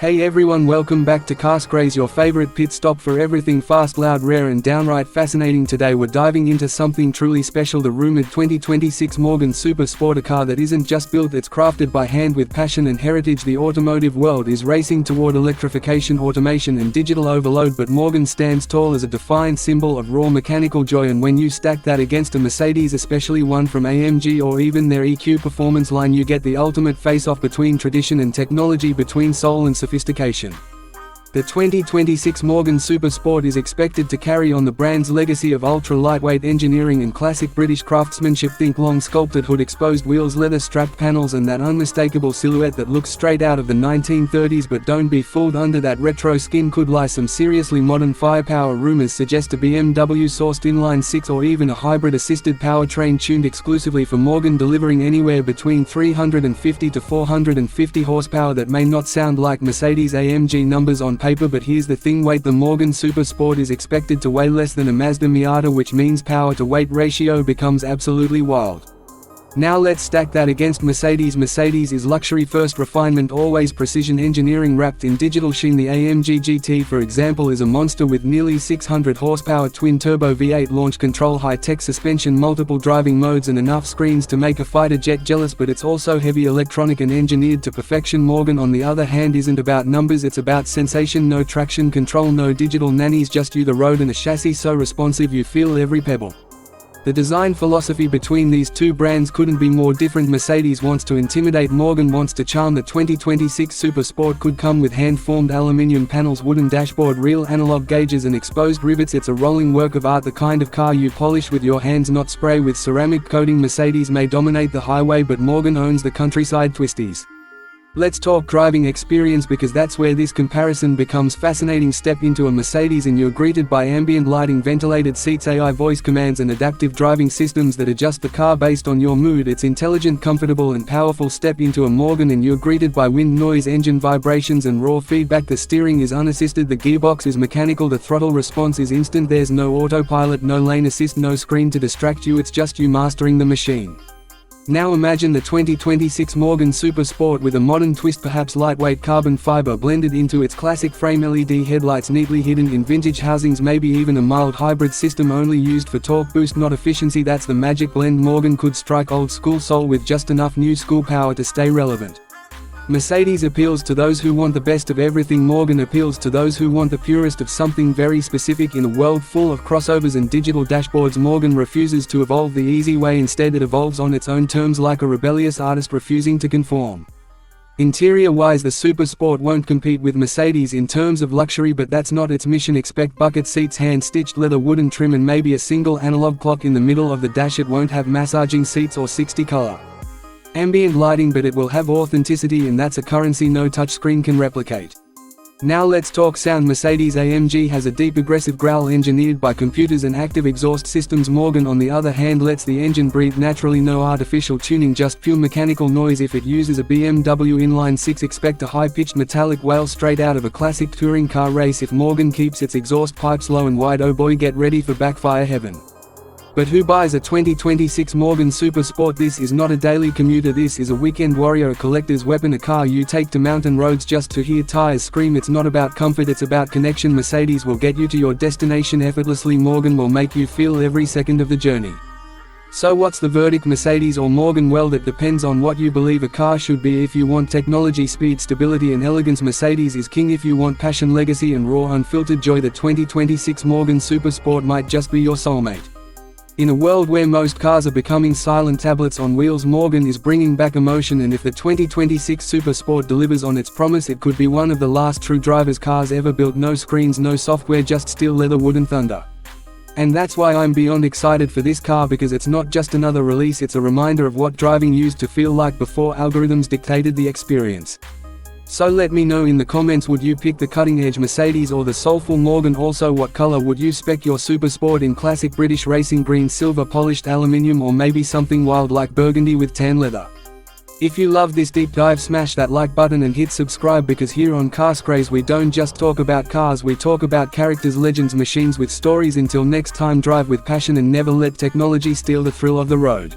Hey everyone, welcome back to Carscraze, your favorite pit stop for everything fast, loud, rare and downright fascinating. Today we're diving into something truly special, the rumored 2026 Morgan Super Sport, a car that isn't just built, it's crafted by hand with passion and heritage. The automotive world is racing toward electrification, automation and digital overload, but Morgan stands tall as a defiant symbol of raw mechanical joy. And when you stack that against a Mercedes, especially one from AMG or even their EQ performance line, you get the ultimate face-off between tradition and technology, between soul and sophistication. The 2026 Morgan Super Sport is expected to carry on the brand's legacy of ultra-lightweight engineering and classic British craftsmanship. Think long sculpted hood, exposed wheels, leather-strapped panels and that unmistakable silhouette that looks straight out of the 1930s. But don't be fooled, under that retro skin could lie some seriously modern firepower. Rumors suggest a BMW-sourced inline-six or even a hybrid-assisted powertrain tuned exclusively for Morgan, delivering anywhere between 350 to 450 horsepower. That may not sound like Mercedes-AMG numbers on paper, but here's the thing: weight. The Morgan Super Sport is expected to weigh less than a Mazda Miata, which means power to weight ratio becomes absolutely wild. Now let's stack that against Mercedes. Mercedes is luxury first, refinement always, precision engineering wrapped in digital sheen. The AMG GT, for example, is a monster with nearly 600 horsepower, twin-turbo V8 launch control, high-tech suspension, multiple driving modes and enough screens to make a fighter jet jealous, but it's also heavy, electronic and engineered to perfection. Morgan, on the other hand, isn't about numbers, it's about sensation. No traction control, no digital nannies, just you, the road and a chassis so responsive you feel every pebble. The design philosophy between these two brands couldn't be more different. Mercedes wants to intimidate, Morgan wants to charm. The 2026 Super Sport could come with hand-formed aluminium panels, wooden dashboard, real analog gauges and exposed rivets. It's a rolling work of art, the kind of car you polish with your hands, not spray with ceramic coating. Mercedes may dominate the highway, but Morgan owns the countryside twisties. Let's talk driving experience, because that's where this comparison becomes fascinating. Step into a Mercedes and you're greeted by ambient lighting, ventilated seats, AI voice commands and adaptive driving systems that adjust the car based on your mood. It's intelligent, comfortable and powerful. Step into a Morgan and you're greeted by wind noise, engine vibrations and raw feedback. The steering is unassisted, the gearbox is mechanical, the throttle response is instant. There's no autopilot, no lane assist, no screen to distract you, it's just you mastering the machine. Now imagine the 2026 Morgan Super Sport with a modern twist, perhaps lightweight carbon fiber blended into its classic frame, LED headlights neatly hidden in vintage housings, maybe even a mild hybrid system only used for torque boost, not efficiency. That's the magic blend. Morgan could strike old school soul with just enough new school power to stay relevant. Mercedes appeals to those who want the best of everything. Morgan appeals to those who want the purest of something very specific. In a world full of crossovers and digital dashboards, Morgan refuses to evolve the easy way. Instead, it evolves on its own terms, like a rebellious artist refusing to conform. Interior-wise, the Super Sport won't compete with Mercedes in terms of luxury, but that's not its mission. Expect bucket seats, hand-stitched leather, wooden trim and maybe a single analog clock in the middle of the dash. It won't have massaging seats or 60-color ambient lighting, but it will have authenticity, and that's a currency no touchscreen can replicate. Now let's talk sound. Mercedes-AMG has a deep aggressive growl engineered by computers and active exhaust systems. Morgan, on the other hand, lets the engine breathe naturally, no artificial tuning, just pure mechanical noise. If it uses a BMW inline-six, expect a high-pitched metallic wail straight out of a classic touring car race. If Morgan keeps its exhaust pipes low and wide, oh boy, get ready for backfire heaven. But who buys a 2026 Morgan Super Sport? This is not a daily commuter, this is a weekend warrior, a collector's weapon, a car you take to mountain roads just to hear tires scream. It's not about comfort, it's about connection. Mercedes will get you to your destination effortlessly, Morgan will make you feel every second of the journey. So what's the verdict, Mercedes or Morgan? Well, that depends on what you believe a car should be. If you want technology, speed, stability and elegance, Mercedes is king. If you want passion, legacy and raw unfiltered joy, the 2026 Morgan Super Sport might just be your soulmate. In a world where most cars are becoming silent tablets on wheels, Morgan is bringing back emotion, and if the 2026 Super Sport delivers on its promise, it could be one of the last true driver's cars ever built. No screens, no software, just steel, leather, wood and thunder. And that's why I'm beyond excited for this car, because it's not just another release, it's a reminder of what driving used to feel like before algorithms dictated the experience. So let me know in the comments, would you pick the cutting-edge Mercedes or the soulful Morgan? Also, what color would you spec your Super Sport in? Classic British racing green, silver, polished aluminium, or maybe something wild like burgundy with tan leather? If you love this deep dive, smash that like button and hit subscribe, because here on Carscraze we don't just talk about cars, we talk about characters, legends, machines with stories. Until next time, drive with passion and never let technology steal the thrill of the road.